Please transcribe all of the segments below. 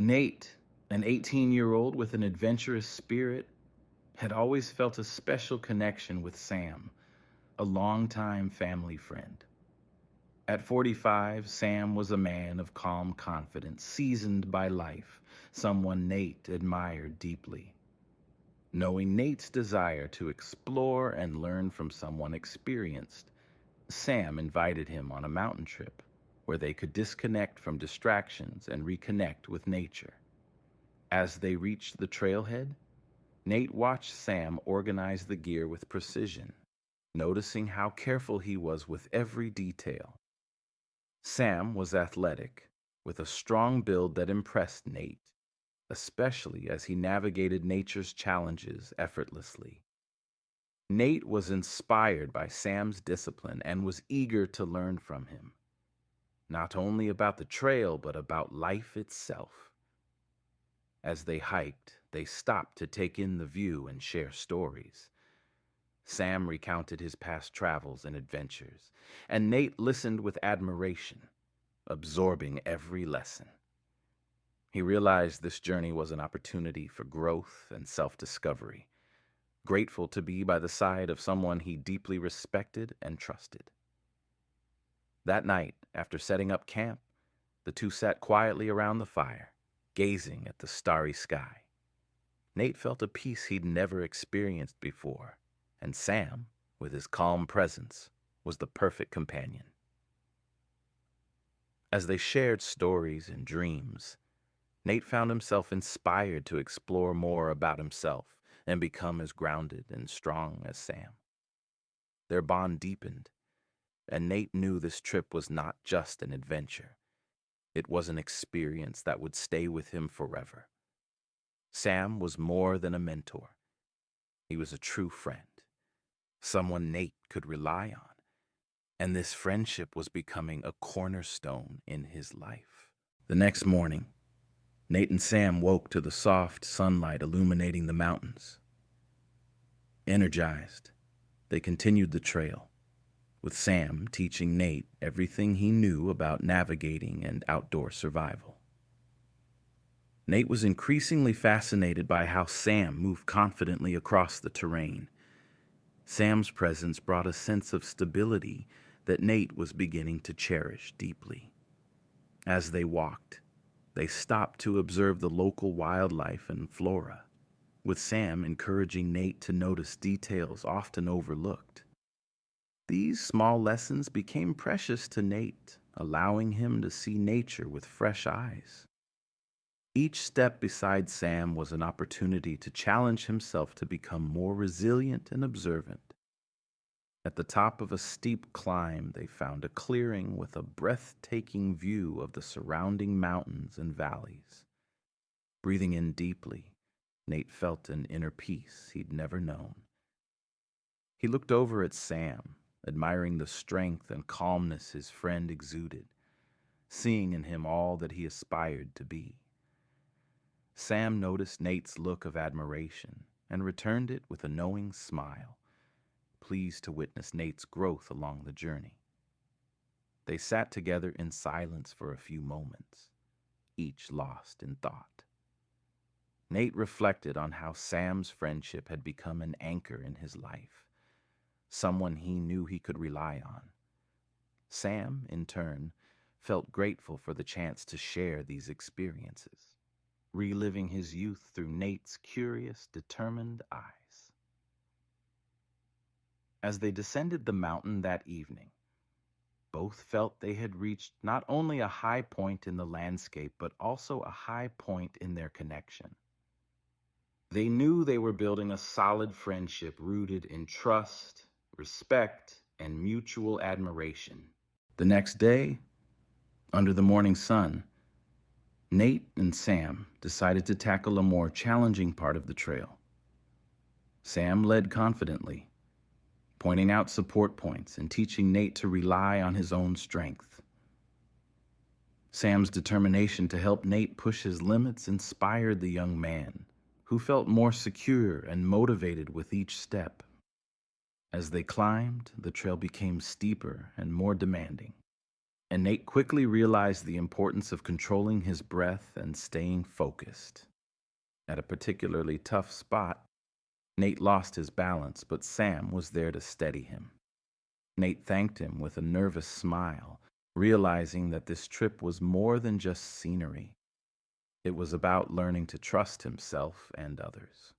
Nate, an 18-year-old with an adventurous spirit, had always felt a special connection with Sam, a longtime family friend. At 45, Sam was a man of calm confidence, seasoned by life, someone Nate admired deeply. Knowing Nate's desire to explore and learn from someone experienced, Sam invited him on a mountain trip where they could disconnect from distractions and reconnect with nature. As they reached the trailhead, Nate watched Sam organize the gear with precision, noticing how careful he was with every detail. Sam was athletic, with a strong build that impressed Nate, especially as he navigated nature's challenges effortlessly. Nate was inspired by Sam's discipline and was eager to learn from him, not only about the trail, but about life itself. As they hiked, they stopped to take in the view and share stories. Sam recounted his past travels and adventures, and Nate listened with admiration, absorbing every lesson. He realized this journey was an opportunity for growth and self-discovery, grateful to be by the side of someone he deeply respected and trusted. That night, after setting up camp, the two sat quietly around the fire, gazing at the starry sky. Nate felt a peace he'd never experienced before, and Sam, with his calm presence, was the perfect companion. As they shared stories and dreams, Nate found himself inspired to explore more about himself and become as grounded and strong as Sam. Their bond deepened, and Nate knew this trip was not just an adventure. It was an experience that would stay with him forever. Sam was more than a mentor. He was a true friend, someone Nate could rely on, and this friendship was becoming a cornerstone in his life. The next morning, Nate and Sam woke to the soft sunlight illuminating the mountains. Energized, they continued the trail, with Sam teaching Nate everything he knew about navigating and outdoor survival. Nate was increasingly fascinated by how Sam moved confidently across the terrain. Sam's presence brought a sense of stability that Nate was beginning to cherish deeply. As they walked, they stopped to observe the local wildlife and flora, with Sam encouraging Nate to notice details often overlooked. These small lessons became precious to Nate, allowing him to see nature with fresh eyes. Each step beside Sam was an opportunity to challenge himself to become more resilient and observant. At the top of a steep climb, they found a clearing with a breathtaking view of the surrounding mountains and valleys. Breathing in deeply, Nate felt an inner peace he'd never known. He looked over at Sam, admiring the strength and calmness his friend exuded, seeing in him all that he aspired to be. Sam noticed Nate's look of admiration and returned it with a knowing smile, pleased to witness Nate's growth along the journey. They sat together in silence for a few moments, each lost in thought. Nate reflected on how Sam's friendship had become an anchor in his life, someone he knew he could rely on. Sam, in turn, felt grateful for the chance to share these experiences, reliving his youth through Nate's curious, determined eyes. As they descended the mountain that evening, both felt they had reached not only a high point in the landscape, but also a high point in their connection. They knew they were building a solid friendship rooted in trust, respect, and mutual admiration. The next day, under the morning sun, Nate and Sam decided to tackle a more challenging part of the trail. Sam led confidently, pointing out support points and teaching Nate to rely on his own strength. Sam's determination to help Nate push his limits inspired the young man, who felt more secure and motivated with each step. As they climbed, the trail became steeper and more demanding. and Nate quickly realized the importance of controlling his breath and staying focused. At a particularly tough spot, Nate lost his balance, but Sam was there to steady him. Nate thanked him with a nervous smile, realizing that this trip was more than just scenery. It was about learning to trust himself and others.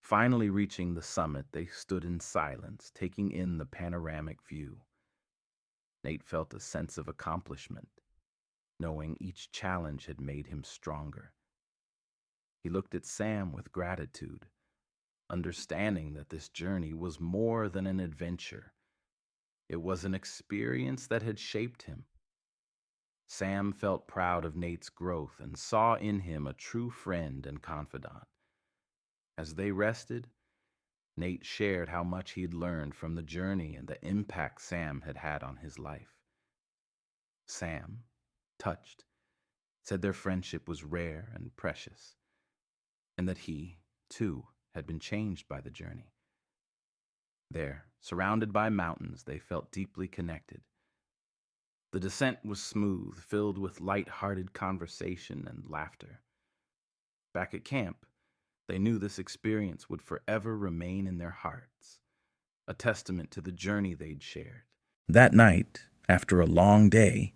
Finally reaching the summit, they stood in silence, taking in the panoramic view. Nate felt a sense of accomplishment, knowing each challenge had made him stronger. He looked at Sam with gratitude, understanding that this journey was more than an adventure. It was an experience that had shaped him. Sam felt proud of Nate's growth and saw in him a true friend and confidant. As they rested, Nate shared how much he'd learned from the journey and the impact Sam had had on his life. Sam, touched, said their friendship was rare and precious, and that he, too, had been changed by the journey. There, surrounded by mountains, they felt deeply connected. The descent was smooth, filled with light-hearted conversation and laughter. Back at camp, they knew this experience would forever remain in their hearts, a testament to the journey they'd shared. That night, after a long day,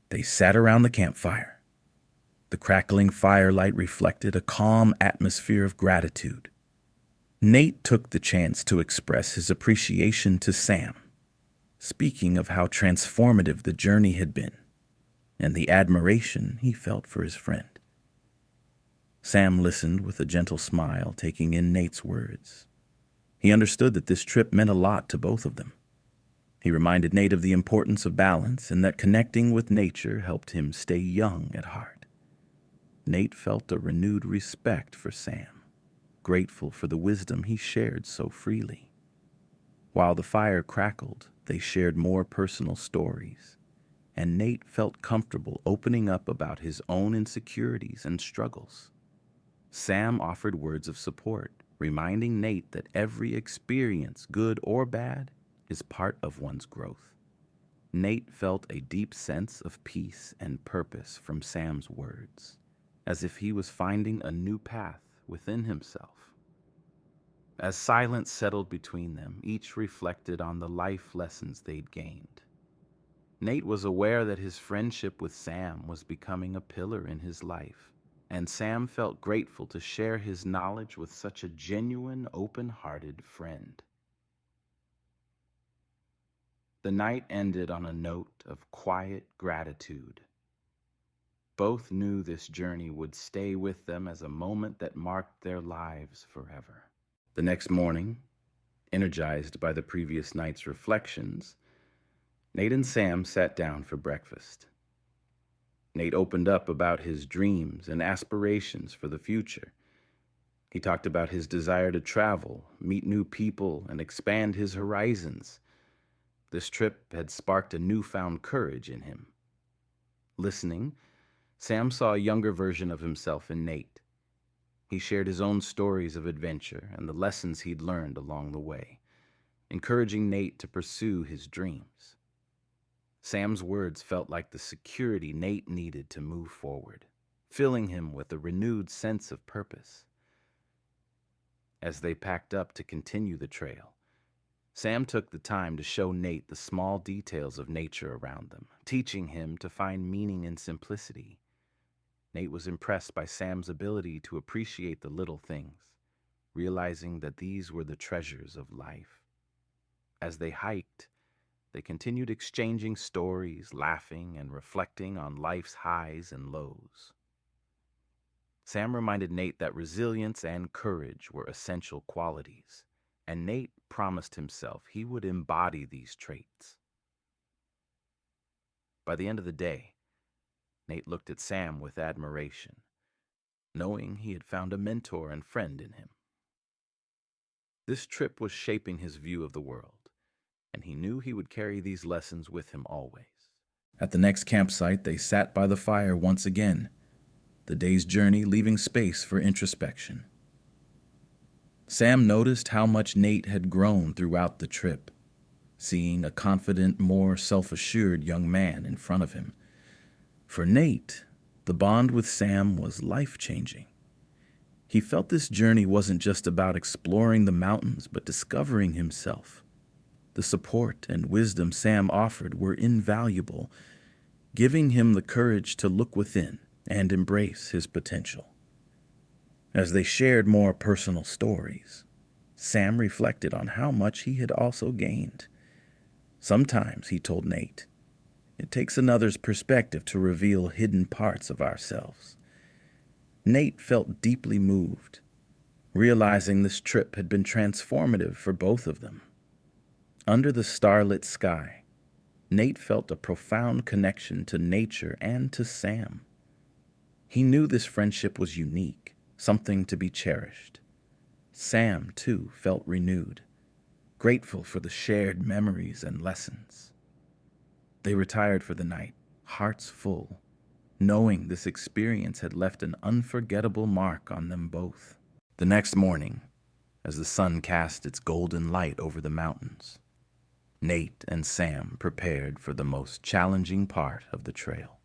they sat around the campfire. The crackling firelight reflected a calm atmosphere of gratitude. Nate took the chance to express his appreciation to Sam, speaking of how transformative the journey had been and the admiration he felt for his friend. Sam listened with a gentle smile, taking in Nate's words. He understood that this trip meant a lot to both of them. He reminded Nate of the importance of balance and that connecting with nature helped him stay young at heart. Nate felt a renewed respect for Sam, grateful for the wisdom he shared so freely. While the fire crackled, they shared more personal stories, and Nate felt comfortable opening up about his own insecurities and struggles. Sam offered words of support, reminding Nate that every experience, good or bad, is part of one's growth. Nate felt a deep sense of peace and purpose from Sam's words, as if he was finding a new path within himself. As silence settled between them, each reflected on the life lessons they'd gained. Nate was aware that his friendship with Sam was becoming a pillar in his life, and Sam felt grateful to share his knowledge with such a genuine, open-hearted friend. The night ended on a note of quiet gratitude. Both knew this journey would stay with them as a moment that marked their lives forever. The next morning, energized by the previous night's reflections, Nate and Sam sat down for breakfast. Nate opened up about his dreams and aspirations for the future. He talked about his desire to travel, meet new people, and expand his horizons. This trip had sparked a newfound courage in him. Listening, Sam saw a younger version of himself in Nate. He shared his own stories of adventure and the lessons he'd learned along the way, encouraging Nate to pursue his dreams. Sam's words felt like the security Nate needed to move forward, filling him with a renewed sense of purpose. As they packed up to continue the trail, Sam took the time to show Nate the small details of nature around them, teaching him to find meaning in simplicity. Nate was impressed by Sam's ability to appreciate the little things, realizing that these were the treasures of life. As they hiked, they continued exchanging stories, laughing, and reflecting on life's highs and lows. Sam reminded Nate that resilience and courage were essential qualities, and Nate promised himself he would embody these traits. By the end of the day, Nate looked at Sam with admiration, knowing he had found a mentor and friend in him. This trip was shaping his view of the world, and he knew he would carry these lessons with him always. At the next campsite, they sat by the fire once again, the day's journey leaving space for introspection. Sam noticed how much Nate had grown throughout the trip, seeing a confident, more self-assured young man in front of him. For Nate, the bond with Sam was life-changing. He felt this journey wasn't just about exploring the mountains, but discovering himself. The support and wisdom Sam offered were invaluable, giving him the courage to look within and embrace his potential. As they shared more personal stories, Sam reflected on how much he had also gained. Sometimes, he told Nate, it takes another's perspective to reveal hidden parts of ourselves. Nate felt deeply moved, realizing this trip had been transformative for both of them. Under the starlit sky, Nate felt a profound connection to nature and to Sam. He knew this friendship was unique, something to be cherished. Sam, too, felt renewed, grateful for the shared memories and lessons. They retired for the night, hearts full, knowing this experience had left an unforgettable mark on them both. The next morning, as the sun cast its golden light over the mountains, Nate and Sam prepared for the most challenging part of the trail.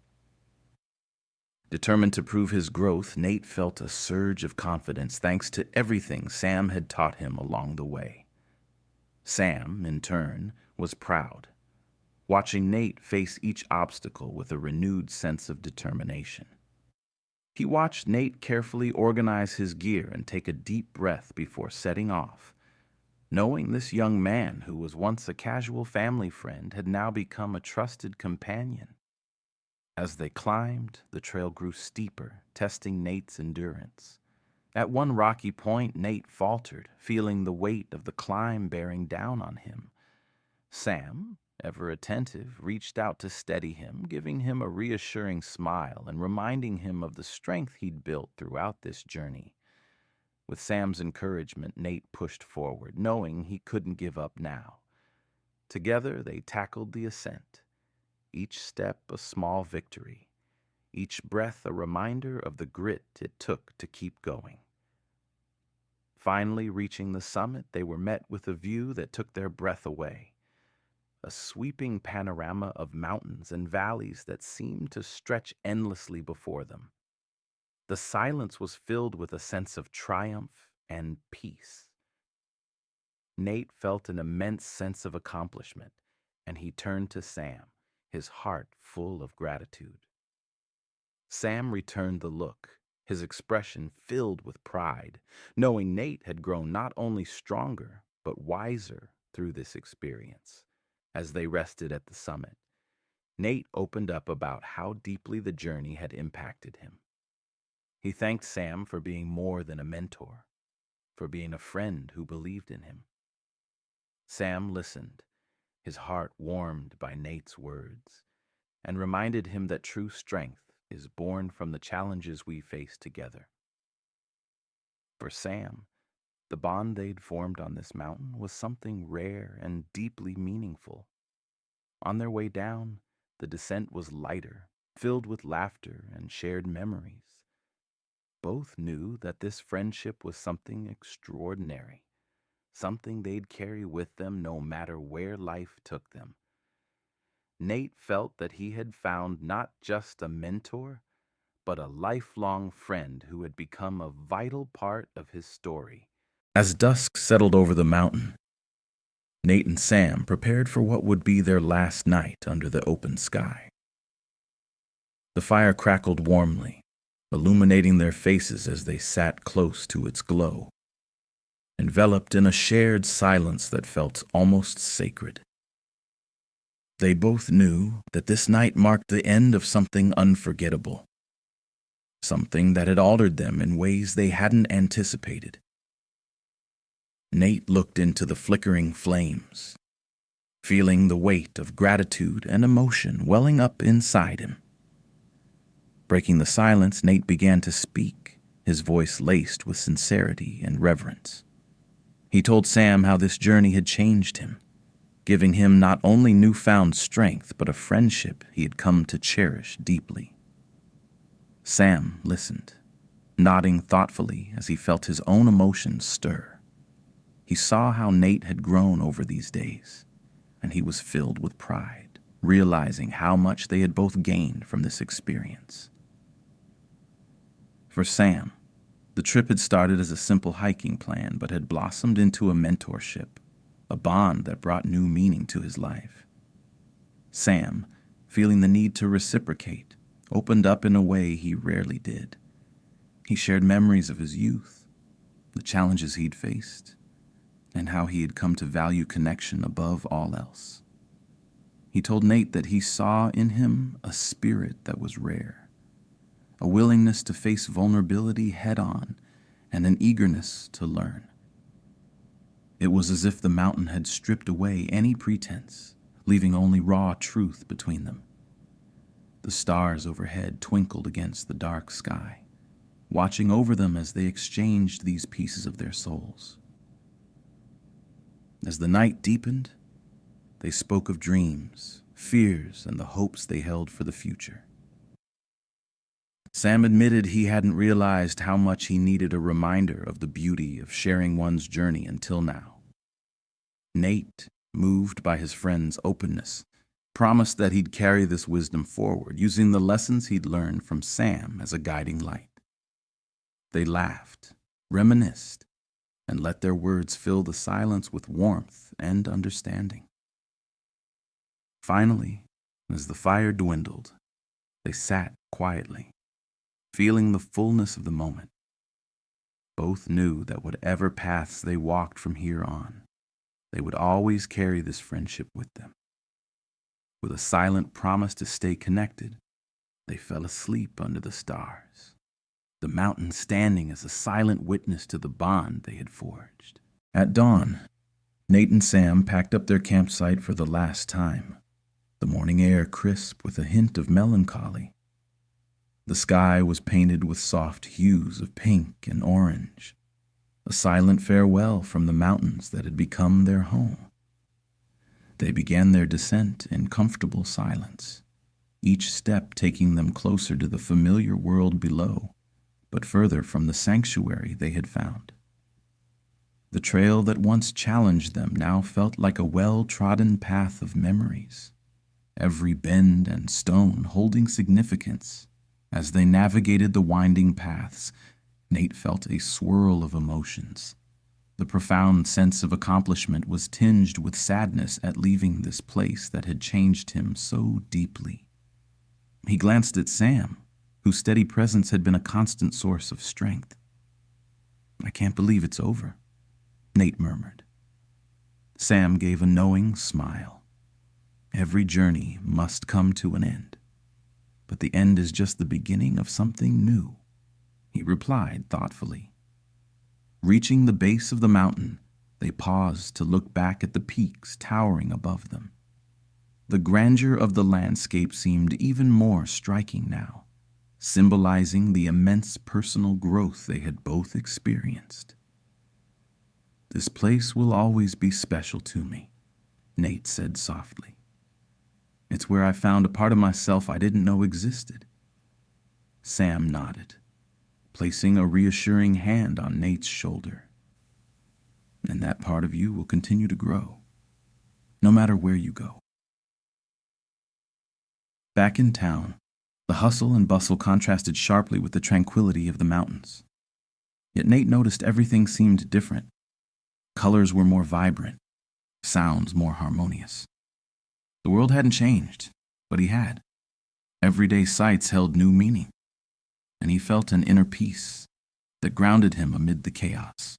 Determined to prove his growth, Nate felt a surge of confidence thanks to everything Sam had taught him along the way. Sam, in turn, was proud, watching Nate face each obstacle with a renewed sense of determination. He watched Nate carefully organize his gear and take a deep breath before setting off, knowing this young man, who was once a casual family friend, had now become a trusted companion. As they climbed, the trail grew steeper, testing Nate's endurance. At one rocky point, Nate faltered, feeling the weight of the climb bearing down on him. Sam, ever attentive, reached out to steady him, giving him a reassuring smile and reminding him of the strength he'd built throughout this journey. With Sam's encouragement, Nate pushed forward, knowing he couldn't give up now. Together, they tackled the ascent, each step a small victory, each breath a reminder of the grit it took to keep going. Finally, reaching the summit, they were met with a view that took their breath away. A sweeping panorama of mountains and valleys that seemed to stretch endlessly before them. The silence was filled with a sense of triumph and peace. Nate felt an immense sense of accomplishment, and he turned to Sam, his heart full of gratitude. Sam returned the look, his expression filled with pride, knowing Nate had grown not only stronger, but wiser through this experience. As they rested at the summit, Nate opened up about how deeply the journey had impacted him. He thanked Sam for being more than a mentor, for being a friend who believed in him. Sam listened, his heart warmed by Nate's words, and reminded him that true strength is born from the challenges we face together. For Sam, the bond they'd formed on this mountain was something rare and deeply meaningful. On their way down, the descent was lighter, filled with laughter and shared memories. Both knew that this friendship was something extraordinary, something they'd carry with them no matter where life took them. Nate felt that he had found not just a mentor, but a lifelong friend who had become a vital part of his story. As dusk settled over the mountain, Nate and Sam prepared for what would be their last night under the open sky. The fire crackled warmly, illuminating their faces as they sat close to its glow, enveloped in a shared silence that felt almost sacred. They both knew that this night marked the end of something unforgettable, something that had altered them in ways they hadn't anticipated. Nate looked into the flickering flames, feeling the weight of gratitude and emotion welling up inside him. Breaking the silence, Nate began to speak, his voice laced with sincerity and reverence. He told Sam how this journey had changed him, giving him not only newfound strength, but a friendship he had come to cherish deeply. Sam listened, nodding thoughtfully as he felt his own emotions stir. He saw how Nate had grown over these days, and he was filled with pride, realizing how much they had both gained from this experience. For Sam, the trip had started as a simple hiking plan but had blossomed into a mentorship, a bond that brought new meaning to his life. Sam, feeling the need to reciprocate, opened up in a way he rarely did. He shared memories of his youth, the challenges he'd faced, and how he had come to value connection above all else. He told Nate that he saw in him a spirit that was rare, a willingness to face vulnerability head-on, and an eagerness to learn. It was as if the mountain had stripped away any pretense, leaving only raw truth between them. The stars overhead twinkled against the dark sky, watching over them as they exchanged these pieces of their souls. As the night deepened, they spoke of dreams, fears, and the hopes they held for the future. Sam admitted he hadn't realized how much he needed a reminder of the beauty of sharing one's journey until now. Nate, moved by his friend's openness, promised that he'd carry this wisdom forward, using the lessons he'd learned from Sam as a guiding light. They laughed, reminisced, and let their words fill the silence with warmth and understanding. Finally, as the fire dwindled, they sat quietly, feeling the fullness of the moment. Both knew that whatever paths they walked from here on, they would always carry this friendship with them. With a silent promise to stay connected, they fell asleep under the stars, the mountain standing as a silent witness to the bond they had forged. At dawn, Nate and Sam packed up their campsite for the last time, the morning air crisp with a hint of melancholy. The sky was painted with soft hues of pink and orange, a silent farewell from the mountains that had become their home. They began their descent in comfortable silence, each step taking them closer to the familiar world below, but further from the sanctuary they had found. The trail that once challenged them now felt like a well-trodden path of memories, every bend and stone holding significance. As they navigated the winding paths, Nate felt a swirl of emotions. The profound sense of accomplishment was tinged with sadness at leaving this place that had changed him so deeply. He glanced at Sam, whose steady presence had been a constant source of strength. "I can't believe it's over," Nate murmured. Sam gave a knowing smile. Every journey must come to an end, but the end is just the beginning of something new, he replied thoughtfully. Reaching the base of the mountain, they paused to look back at the peaks towering above them. The grandeur of the landscape seemed even more striking now, symbolizing the immense personal growth they had both experienced. "This place will always be special to me," Nate said softly. "It's where I found a part of myself I didn't know existed." Sam nodded, placing a reassuring hand on Nate's shoulder. "And that part of you will continue to grow, no matter where you go." Back in town, the hustle and bustle contrasted sharply with the tranquility of the mountains. Yet Nate noticed everything seemed different. Colors were more vibrant, sounds more harmonious. The world hadn't changed, but he had. Everyday sights held new meaning, and he felt an inner peace that grounded him amid the chaos.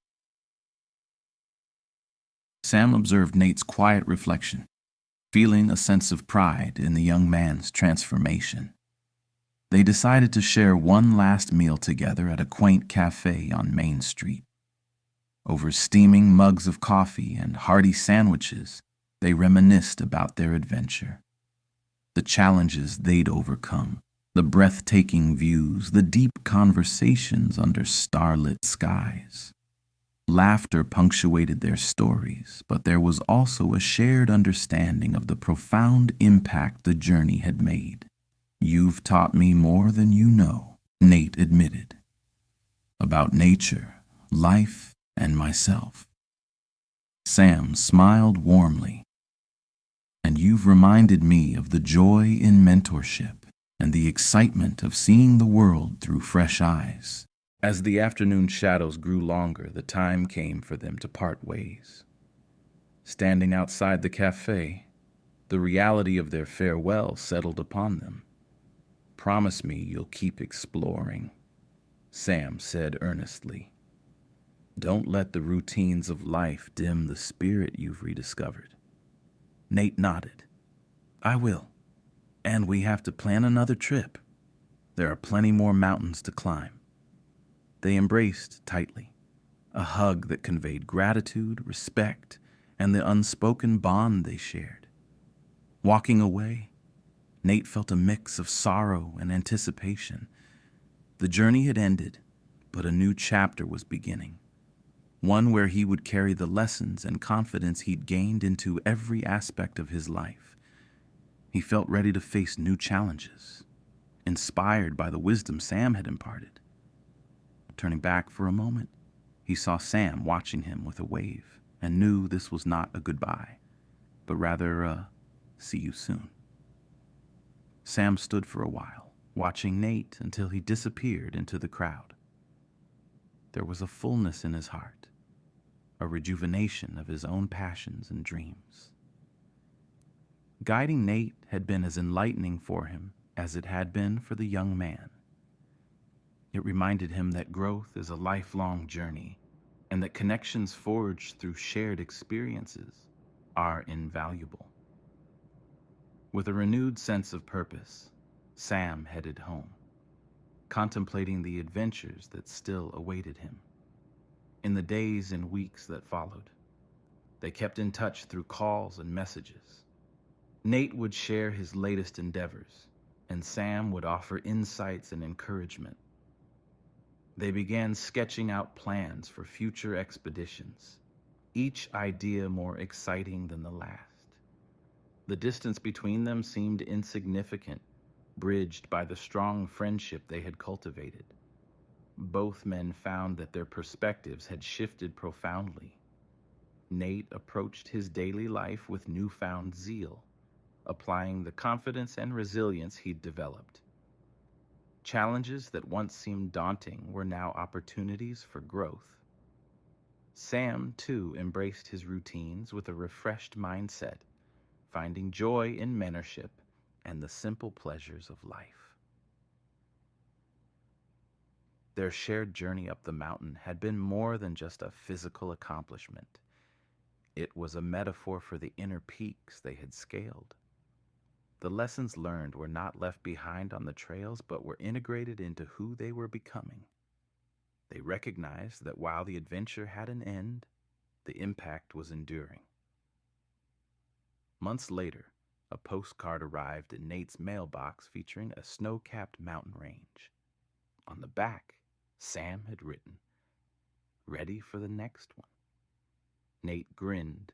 Sam observed Nate's quiet reflection, feeling a sense of pride in the young man's transformation. They decided to share one last meal together at a quaint cafe on Main Street. Over steaming mugs of coffee and hearty sandwiches, they reminisced about their adventure, the challenges they'd overcome, the breathtaking views, the deep conversations under starlit skies. Laughter punctuated their stories, but there was also a shared understanding of the profound impact the journey had made. "You've taught me more than you know," Nate admitted, "about nature, life, and myself." Sam smiled warmly. and you've reminded me of the joy in mentorship and the excitement of seeing the world through fresh eyes. As the afternoon shadows grew longer, the time came for them to part ways. Standing outside the cafe, the reality of their farewell settled upon them. "Promise me you'll keep exploring," Sam said earnestly. "Don't let the routines of life dim the spirit you've rediscovered." Nate nodded. "I will. And we have to plan another trip. There are plenty more mountains to climb." They embraced tightly, a hug that conveyed gratitude, respect, and the unspoken bond they shared. Walking away, Nate felt a mix of sorrow and anticipation. The journey had ended, but a new chapter was beginning. One where he would carry the lessons and confidence he'd gained into every aspect of his life. He felt ready to face new challenges, inspired by the wisdom Sam had imparted. Turning back for a moment, he saw Sam watching him with a wave and knew this was not a goodbye, but rather a "see you soon." Sam stood for a while, watching Nate until he disappeared into the crowd. There was a fullness in his heart, a rejuvenation of his own passions and dreams. Guiding Nate had been as enlightening for him as it had been for the young man. It reminded him that growth is a lifelong journey and that connections forged through shared experiences are invaluable. With a renewed sense of purpose, Sam headed home, contemplating the adventures that still awaited him. In the days and weeks that followed, they kept in touch through calls and messages. Nate would share his latest endeavors, and Sam would offer insights and encouragement. They began sketching out plans for future expeditions, each idea more exciting than the last. The distance between them seemed insignificant, bridged by the strong friendship they had cultivated. Both men found that their perspectives had shifted profoundly. Nate approached his daily life with newfound zeal, applying the confidence and resilience he'd developed. Challenges that once seemed daunting were now opportunities for growth. Sam, too, embraced his routines with a refreshed mindset, finding joy in mentorship and the simple pleasures of life. Their shared journey up the mountain had been more than just a physical accomplishment. It was a metaphor for the inner peaks they had scaled. The lessons learned were not left behind on the trails, but were integrated into who they were becoming. They recognized that while the adventure had an end, the impact was enduring. Months later, a postcard arrived in Nate's mailbox featuring a snow-capped mountain range. On the back, Sam had written, "Ready for the next one." Nate grinned,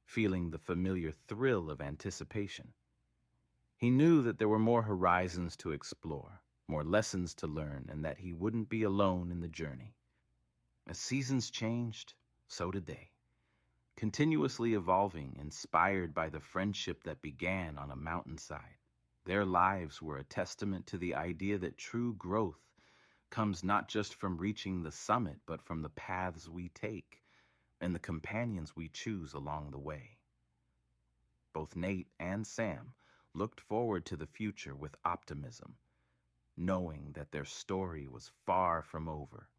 feeling the familiar thrill of anticipation. He knew that there were more horizons to explore, more lessons to learn, and that he wouldn't be alone in the journey. As seasons changed, so did they, continuously evolving, inspired by the friendship that began on a mountainside. Their lives were a testament to the idea that true growth comes not just from reaching the summit, but from the paths we take and the companions we choose along the way. Both Nate and Sam looked forward to the future with optimism, knowing that their story was far from over